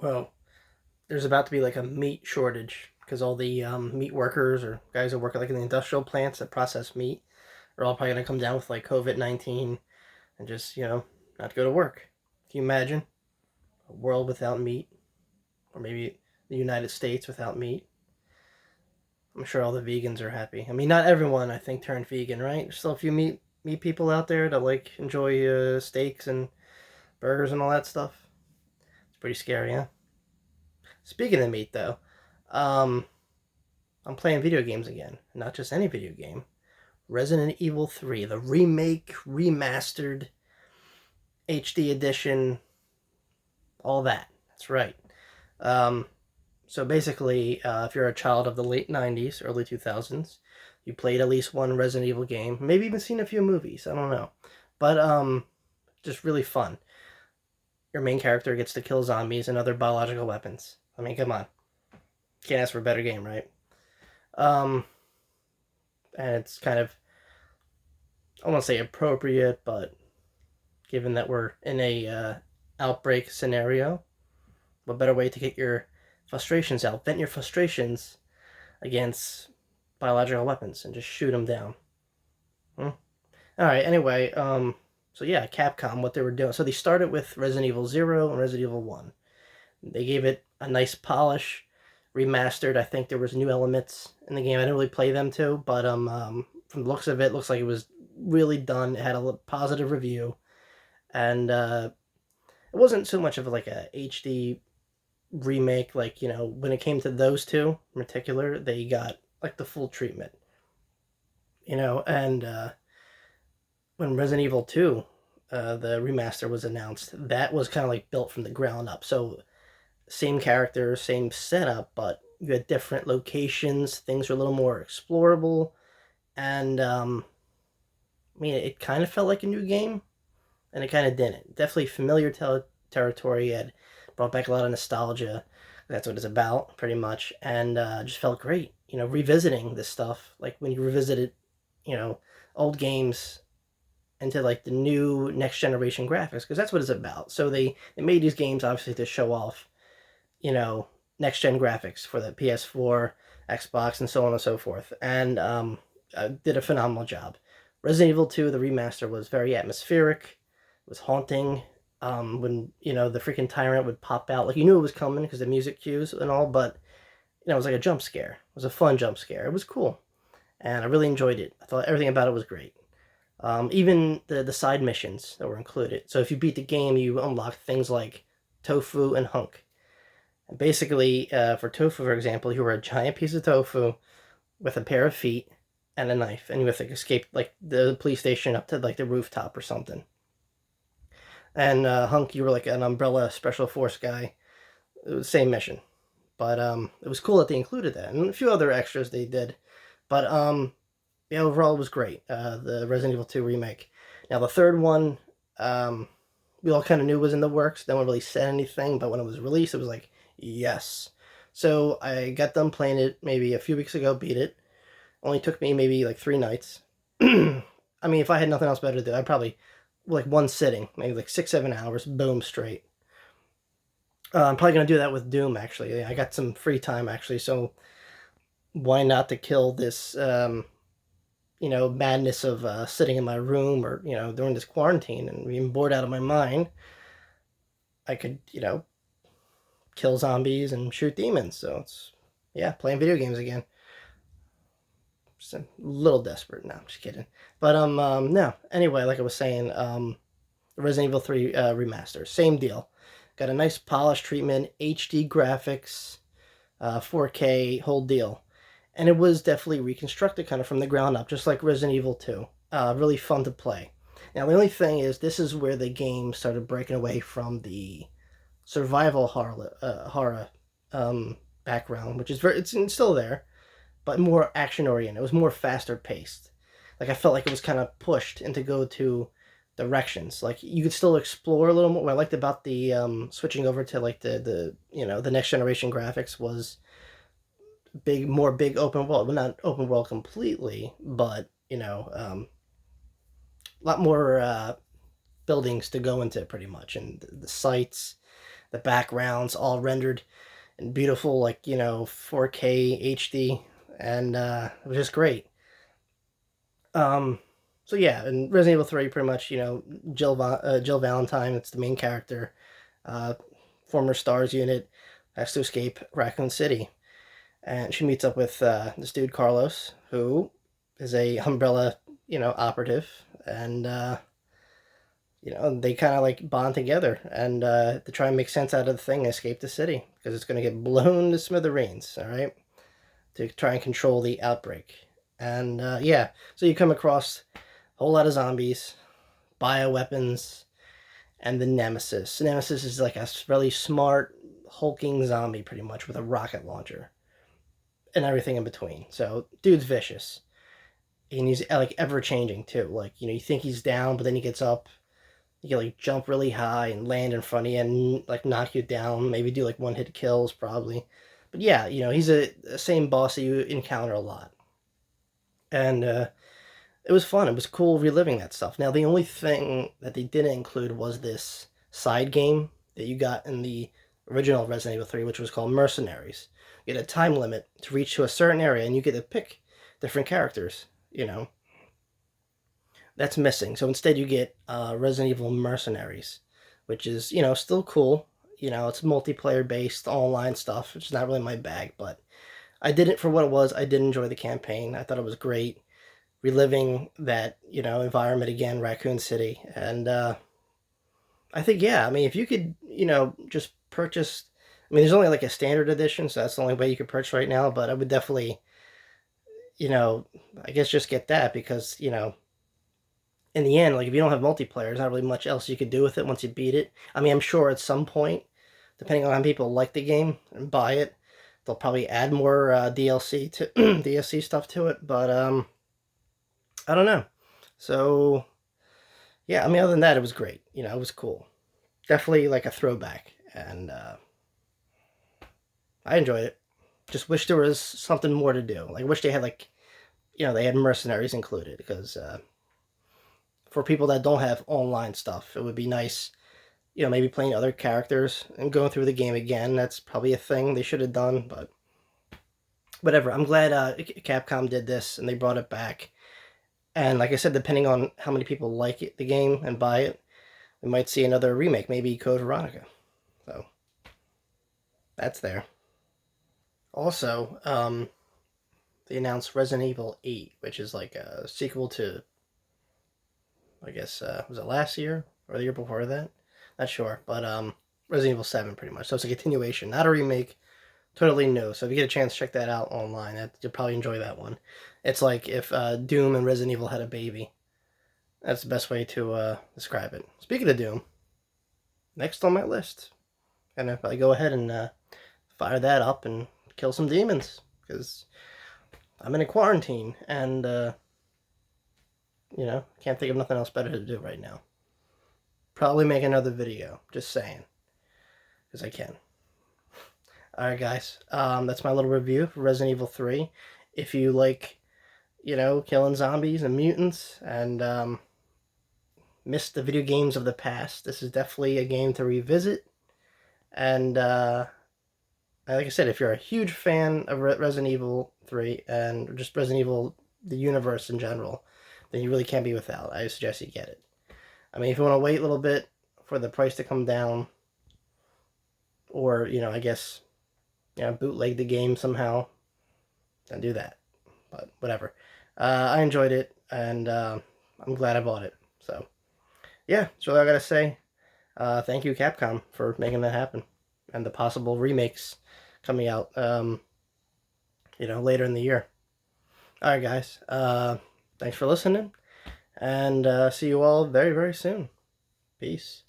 Well, there's about to be like a meat shortage because all the meat workers or guys that work like in the industrial plants that process meat are all probably gonna come down with like COVID-19 and just not go to work. Can you imagine a world without meat, or maybe the United States without meat? I'm sure all the vegans are happy. I mean, not everyone I think turned vegan, right? There's still a few meat people out there that like enjoy steaks and burgers and all that stuff. It's pretty scary, huh? Speaking of meat, though, um, I'm playing video games again. Not just any video game. Resident Evil 3, the remake, remastered, HD edition, all that. That's right. Um, so basically, if you're a child of the late 90s, early 2000s, you played at least one Resident Evil game, maybe even seen a few movies, I don't know. But just really fun. Your main character gets to kill zombies and other biological weapons. I mean, come on. Can't ask for a better game, right? Um, and it's kind of, I won't say appropriate, but given that we're in a outbreak scenario, what better way to get your frustrations out? Vent your frustrations against biological weapons and just shoot them down. Hmm? All right. Anyway, so yeah, Capcom, what they were doing. So they started with Resident Evil Zero and Resident Evil One. They gave it a nice polish, remastered. I think there was new elements in the game. I didn't really play them too, but from the looks of it, it looks like it was really done. It had a positive review, and it wasn't so much of like a HD remake. Like when it came to those two in particular, they got like the full treatment. And when Resident Evil 2, the remaster was announced, that was kind of like built from the ground up. So same characters, same setup, but you had different locations. Things were a little more explorable, and I mean, it kind of felt like a new game, and it kind of didn't. Definitely familiar territory. It brought back a lot of nostalgia. That's what it's about, pretty much, and just felt great. Revisiting this stuff, like when you revisited, old games into like the new next generation graphics, because that's what it's about. So they made these games obviously to show off, you know, next gen graphics for the PS4, Xbox, and so on and so forth. And did a phenomenal job. Resident Evil 2, the remaster, was very atmospheric, was haunting. When the freaking tyrant would pop out, like you knew it was coming because the music cues and all, but it was like a jump scare. It was a fun jump scare. It was cool, and I really enjoyed it. I thought everything about it was great. Even the side missions that were included. So if you beat the game, you unlock things like tofu and hunk. And basically, for tofu, for example, you were a giant piece of tofu with a pair of feet and a knife, and you have to escape like the police station up to like the rooftop or something. And hunk, you were like an umbrella special force guy. It was the same mission, but it was cool that they included that and a few other extras they did. But yeah, overall it was great. The Resident Evil 2 remake. Now the third one, we all kind of knew was in the works. No one really said anything, but when it was released, it was like, yes. So I got done playing it maybe a few weeks ago, beat it. Only took me maybe like 3 nights. I mean, if I had nothing else better to do, I'd probably like one sitting, maybe like 6, 7 hours, boom, straight. I'm probably gonna do that with Doom. Actually, I got some free time actually, so why not to kill this madness of sitting in my room or during this quarantine and being bored out of my mind. I could kill zombies and shoot demons. So it's yeah, playing video games again. Just a little desperate. No, I'm just kidding. But no. Anyway, like I was saying, Resident Evil 3 remaster, same deal. Got a nice polished treatment, HD graphics, 4K, whole deal. And it was definitely reconstructed kind of from the ground up, just like Resident Evil 2. Really fun to play. Now, the only thing is, this is where the game started breaking away from the survival horror background, which is it's still there, but more action oriented. It was more faster paced. Like I felt like it was kind of pushed into go to directions. Like you could still explore a little more. What I liked about the switching over to like the next generation graphics was more big open world. Well, not open world completely, but a lot more buildings to go into pretty much, and the sites. the backgrounds all rendered in beautiful, like, 4K HD, and it was just great. Um, so yeah, in Resident Evil 3, pretty much, Jill Valentine, it's the main character, uh, former STARS unit, has to escape Raccoon City, and she meets up with this dude Carlos, who is a Umbrella, operative, and they kind of like bond together and to try and make sense out of the thing and escape the city because it's going to get blown to smithereens. All right, to try and control the outbreak, and yeah, so you come across a whole lot of zombies, bioweapons, and the Nemesis. Nemesis is like a really smart, hulking zombie, pretty much with a rocket launcher and everything in between. So dude's vicious, and he's like ever changing too. Like you think he's down, but then he gets up. He can like jump really high and land in front of you and like knock you down. Maybe do like one hit kills probably. But yeah, he's a same boss that you encounter a lot, and it was fun. It was cool reliving that stuff. Now the only thing that they didn't include was this side game that you got in the original Resident Evil 3, which was called Mercenaries. You get a time limit to reach to a certain area, and you get to pick different characters. That's missing. So instead, you get Resident Evil Mercenaries, which is still cool. It's multiplayer based online stuff, which is not really my bag, but I did it for what it was. I did enjoy the campaign. I thought it was great, reliving that environment again, Raccoon City, and I think yeah. I mean, if you could just purchase. I mean, there's only like a standard edition, so that's the only way you could purchase right now. But I would definitely, I guess just get that because in the end, like if you don't have multiplayer, there's not really much else you could do with it once you beat it. I mean, I'm sure at some point, depending on how people like the game and buy it, they'll probably add more DLC to DLC stuff to it. But I don't know. So yeah, I mean, other than that, it was great. It was cool. Definitely like a throwback, and I enjoyed it. Just wish there was something more to do. Like, wish they had like, they had mercenaries included because. For people that don't have online stuff, it would be nice, maybe playing other characters and going through the game again. That's probably a thing they should have done, but whatever. I'm glad Capcom did this and they brought it back. And like I said, depending on how many people like the game and buy it, we might see another remake, maybe Code Veronica. So that's there. Also, they announced Resident Evil 8, which is like a sequel to, I guess, was it last year or the year before that? Not sure, but Resident Evil 7 pretty much. So it's a continuation, not a remake, totally new. So if you get a chance, check that out online. You'll probably enjoy that one. It's like if Doom and Resident Evil had a baby. That's the best way to describe it. Speaking of Doom, next on my list, and if I go ahead and fire that up and kill some demons because I'm in a quarantine and can't think of nothing else better to do right now. Probably make another video, just saying, because I can. Alright guys, that's my little review for Resident Evil 3. If you like, killing zombies and mutants and missed the video games of the past, this is definitely a game to revisit. And like I said, if you're a huge fan of Resident Evil 3 and just Resident Evil, the universe in general, then you really can't be without. I suggest you get it. I mean, if you want to wait a little bit for the price to come down, or, I guess, bootleg the game somehow, then do that. But whatever. I enjoyed it, and I'm glad I bought it. So, yeah, that's all I gotta say. Thank you, Capcom, for making that happen. And the possible remakes coming out, later in the year. Alright, guys. Thanks for listening. And see you all very, very soon. Peace.